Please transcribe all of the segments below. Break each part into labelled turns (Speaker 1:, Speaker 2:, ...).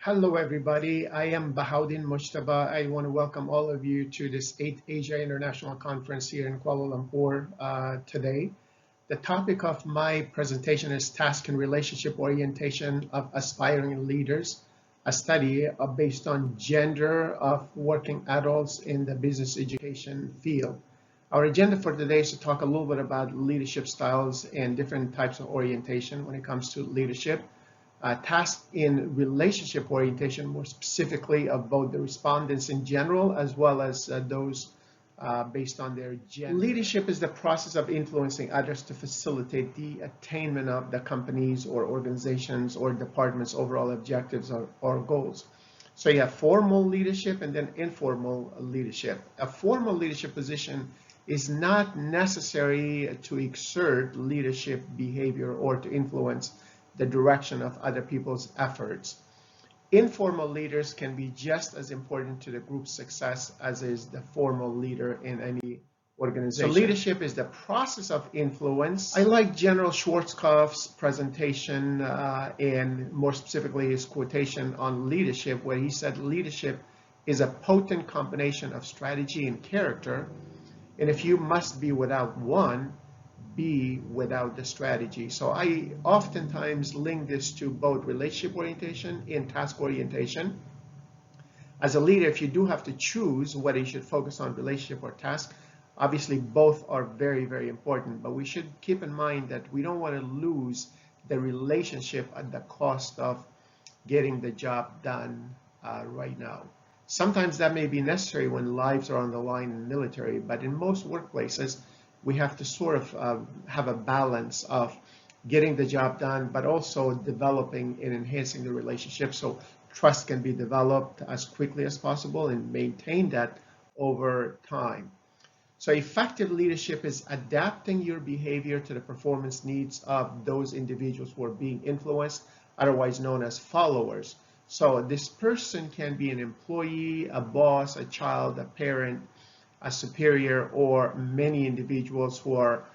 Speaker 1: Hello, everybody. I am Bahaudin Mujtaba. I want to welcome all of you to this 8th Asia International Conference here in Kuala Lumpur today. The topic of my presentation is Task and Relationship Orientation of Aspiring Leaders, a study based on gender of working adults in the business education field. Our agenda for today is to talk a little bit about leadership styles and different types of orientation when it comes to leadership. Task in relationship orientation, more specifically of both the respondents in general as well as those based on their gender. Leadership is the process of influencing others to facilitate the attainment of the company's or organizations or department's overall objectives or goals. So you have formal leadership and then informal leadership. A formal leadership position is not necessary to exert leadership behavior or to influence the direction of other people's efforts. Informal leaders can be just as important to the group's success as is the formal leader in any organization. So leadership is the process of influence. I like General Schwarzkopf's presentation and more specifically his quotation on leadership, where he said leadership is a potent combination of strategy and character, and if you must be without one, be without the strategy. So I oftentimes link this to both relationship orientation and task orientation. As a leader, if you do have to choose whether you should focus on relationship or task, obviously both are very, very important, but we should keep in mind that we don't want to lose the relationship at the cost of getting the job done right now. Sometimes that may be necessary when lives are on the line in the military, but in most workplaces, we have to sort of have a balance of getting the job done, but also developing and enhancing the relationship so trust can be developed as quickly as possible and maintain that over time. So effective leadership is adapting your behavior to the performance needs of those individuals who are being influenced, otherwise known as followers. So this person can be an employee, a boss, a child, a parent, a superior, or many individuals who are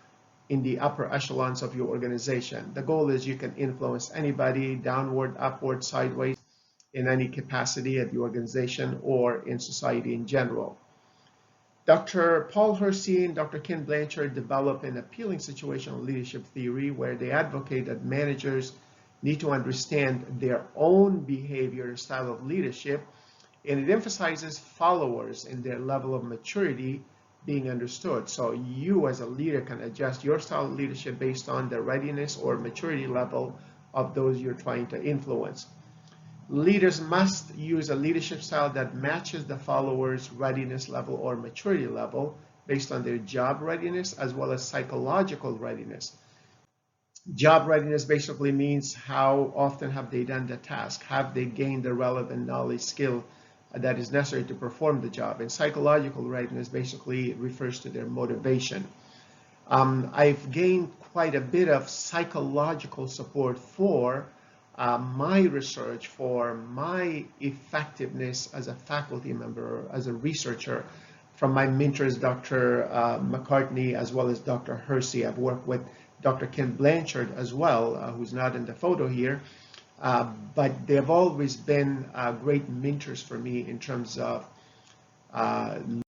Speaker 1: in the upper echelons of your organization. The goal is you can influence anybody downward, upward, sideways in any capacity at the organization or in society in general. Dr. Paul Hersey and Dr. Ken Blanchard develop an appealing situational leadership theory where they advocate that managers need to understand their own behavior and style of leadership, and it emphasizes followers and their level of maturity being understood. So you as a leader can adjust your style of leadership based on the readiness or maturity level of those you're trying to influence. Leaders must use a leadership style that matches the followers' readiness level or maturity level based on their job readiness as well as psychological readiness. Job readiness basically means how often have they done the task? Have they gained the relevant knowledge, skill that is necessary to perform the job? And psychological readiness basically refers to their motivation. I've gained quite a bit of psychological support for my research, for my effectiveness as a faculty member, as a researcher, from my mentors, Dr. McCartney, as well as Dr. Hersey. I've worked with Dr. Ken Blanchard as well, who's not in the photo here. But they've always been great mentors for me in terms of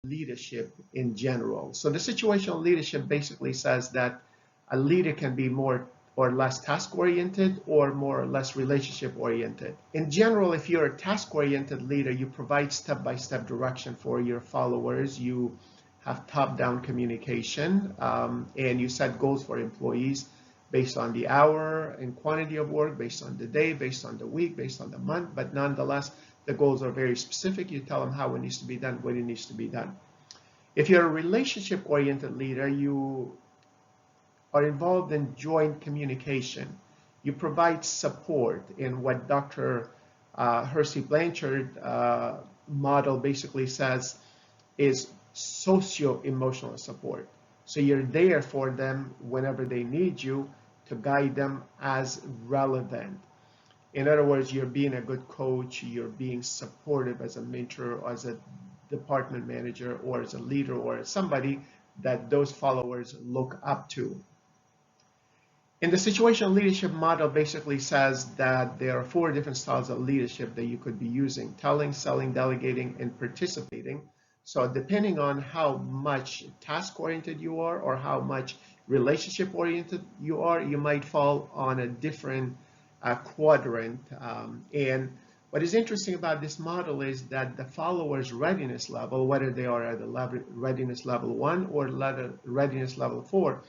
Speaker 1: leadership in general. So the situational leadership basically says that a leader can be more or less task-oriented or more or less relationship-oriented. In general, if you're a task-oriented leader, you provide step-by-step direction for your followers. You have top-down communication, and you set goals for employees based on the hour and quantity of work, based on the day, based on the week, based on the month, but nonetheless, the goals are very specific. You tell them how it needs to be done, when it needs to be done. If you're a relationship-oriented leader, you are involved in joint communication. You provide support in what Dr. Hersey Blanchard model basically says is socio-emotional support. So you're there for them whenever they need you to guide them as relevant. In other words, you're being a good coach, you're being supportive as a mentor, or as a department manager, or as a leader, or as somebody that those followers look up to. And the situational leadership model basically says that there are 4 different styles of leadership that you could be using: telling, selling, delegating, and participating. So depending on how much task-oriented you are or how much relationship-oriented you are, you might fall on a different quadrant. And what is interesting about this model is that the followers' readiness level, whether they are at the readiness level 1 or readiness level 4,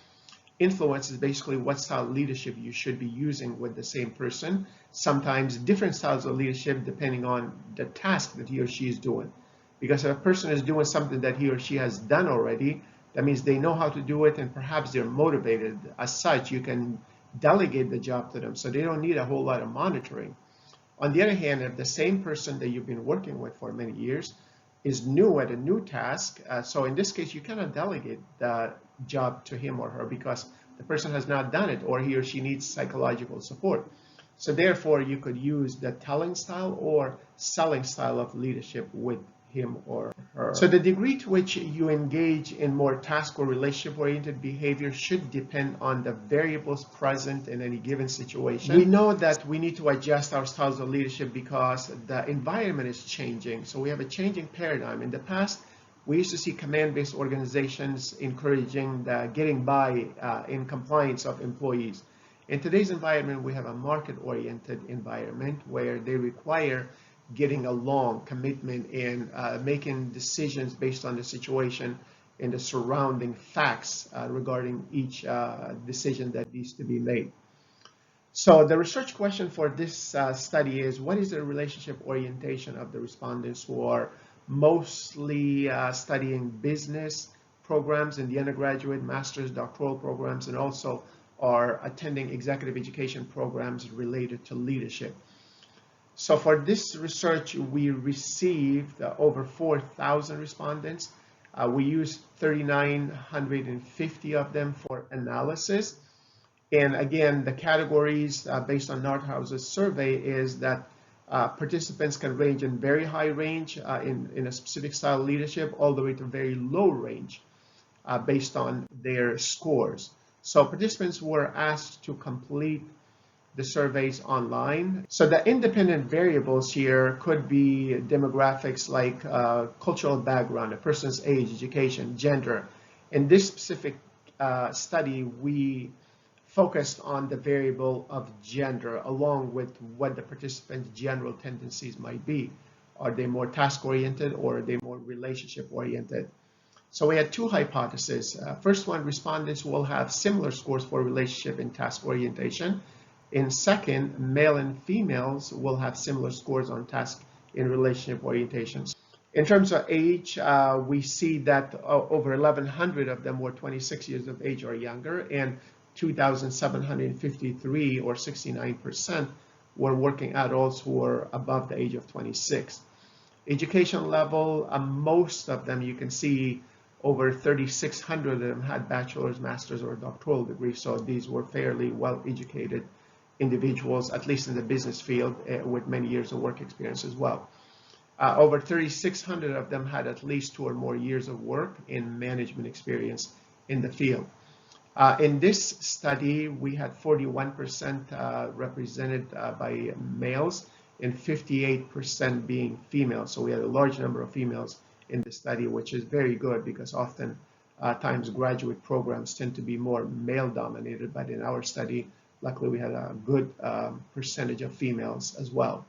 Speaker 1: influences basically what style of leadership you should be using with the same person. Sometimes different styles of leadership depending on the task that he or she is doing. Because if a person is doing something that he or she has done already, that means they know how to do it and perhaps they're motivated. As such, you can delegate the job to them, so they don't need a whole lot of monitoring. On the other hand, if the same person that you've been working with for many years is new at a new task, so in this case, you cannot delegate the job to him or her because the person has not done it, or he or she needs psychological support. So therefore, you could use the telling style or selling style of leadership with him or her. So the degree to which you engage in more task or relationship-oriented behavior should depend on the variables present in any given situation. We know that we need to adjust our styles of leadership because the environment is changing. So we have a changing paradigm. In the past, we used to see command-based organizations encouraging the getting by in compliance of employees. In today's environment, we have a market-oriented environment where they require getting along, commitment, and making decisions based on the situation and the surrounding facts regarding each decision that needs to be made. So the research question for this study is, what is the relationship orientation of the respondents who are mostly studying business programs in the undergraduate, master's, doctoral programs, and also are attending executive education programs related to leadership? So for this research, we received over 4,000 respondents. We used 3,950 of them for analysis. And again, the categories based on Northouse's survey is that participants can range in very high range in a specific style of leadership all the way to very low range based on their scores. So participants were asked to complete the surveys online. So the independent variables here could be demographics like cultural background, a person's age, education, gender. In this specific study, we focused on the variable of gender along with what the participants' general tendencies might be. Are they more task-oriented or are they more relationship-oriented? So we had 2 hypotheses. First one, respondents will have similar scores for relationship and task orientation. In second, male and females will have similar scores on task and relationship orientations. In terms of age, we see that over 1,100 of them were 26 years of age or younger, and 2,753 or 69% were working adults who were above the age of 26. Education level, most of them, you can see over 3,600 of them had bachelor's, master's, or doctoral degrees. So these were fairly well-educated individuals, at least in the business field, with many years of work experience as well. Over 3,600 of them had at least 2 or more years of work in management experience in the field. In this study, we had 41% represented by males and 58% being females. So we had a large number of females in the study, which is very good because often times graduate programs tend to be more male dominated, but in our study, luckily we had a good percentage of females as well.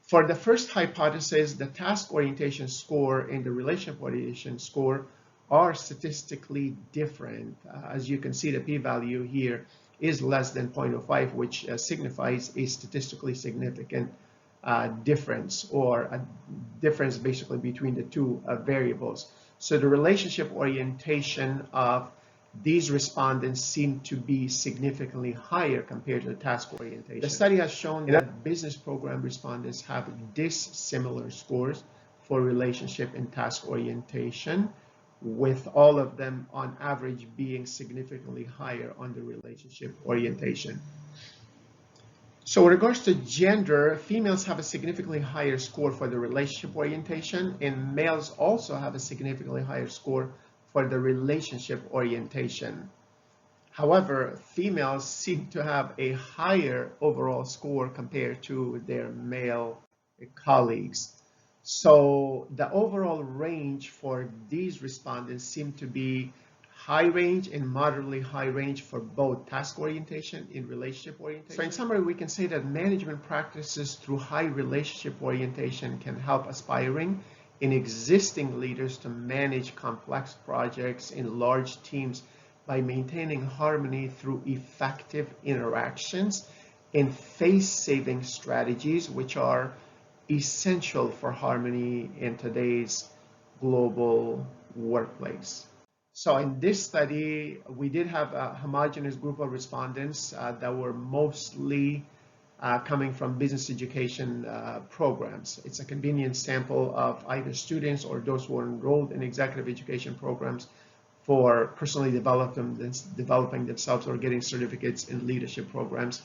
Speaker 1: For the first hypothesis, the task orientation score and the relationship orientation score are statistically different. As you can see, the p-value here is less than 0.05, which signifies a statistically significant difference, or a difference basically between the 2 variables. So the relationship orientation of these respondents seem to be significantly higher compared to the task orientation. The study has shown that business program respondents have dissimilar scores for relationship and task orientation, with all of them on average being significantly higher on the relationship orientation. So with regards to gender, females have a significantly higher score for the relationship orientation, and males also have a significantly higher score for the relationship orientation. However, females seem to have a higher overall score compared to their male colleagues. So the overall range for these respondents seem to be high range and moderately high range for both task orientation and relationship orientation. So in summary, we can say that management practices through high relationship orientation can help aspiring and existing leaders to manage complex projects in large teams by maintaining harmony through effective interactions and face-saving strategies, which are essential for harmony in today's global workplace. So in this study, we did have a homogeneous group of respondents that were mostly coming from business education programs. It's a convenient sample of either students or those who are enrolled in executive education programs for personally developing themselves or getting certificates in leadership programs.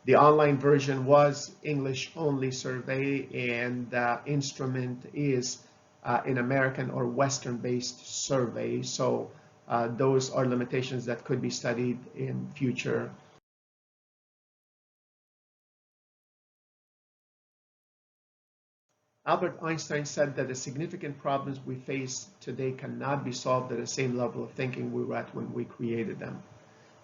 Speaker 1: The online version was English only survey, and the instrument is an American or Western based survey. So those are limitations that could be studied in future. Albert Einstein said that the significant problems we face today cannot be solved at the same level of thinking we were at when we created them.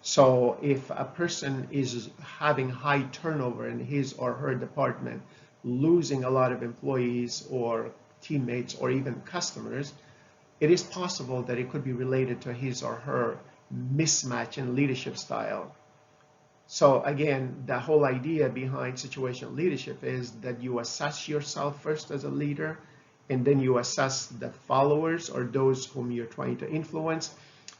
Speaker 1: So if a person is having high turnover in his or her department, losing a lot of employees or teammates or even customers, it is possible that it could be related to his or her mismatch in leadership style. So again, the whole idea behind situational leadership is that you assess yourself first as a leader, and then you assess the followers or those whom you're trying to influence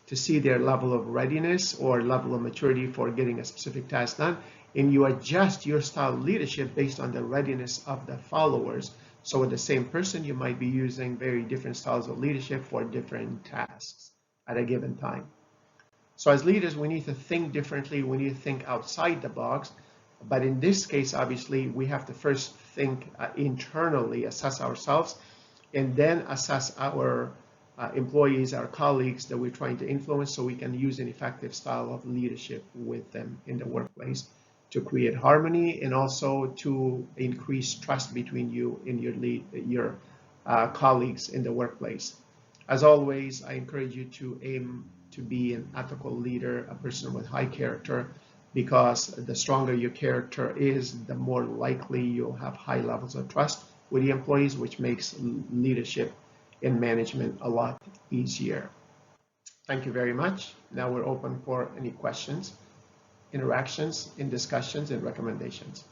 Speaker 1: to see their level of readiness or level of maturity for getting a specific task done, and you adjust your style of leadership based on the readiness of the followers. So with the same person, you might be using very different styles of leadership for different tasks at a given time. So as leaders, we need to think differently. We need to think outside the box. But in this case, obviously, we have to first think internally, assess ourselves, and then assess our employees, our colleagues that we're trying to influence, so we can use an effective style of leadership with them in the workplace to create harmony and also to increase trust between you and your colleagues in the workplace. As always, I encourage you to aim to be an ethical leader, a person with high character, because the stronger your character is, the more likely you'll have high levels of trust with the employees, which makes leadership and management a lot easier. Thank you very much. Now we're open for any questions, interactions, and discussions and recommendations.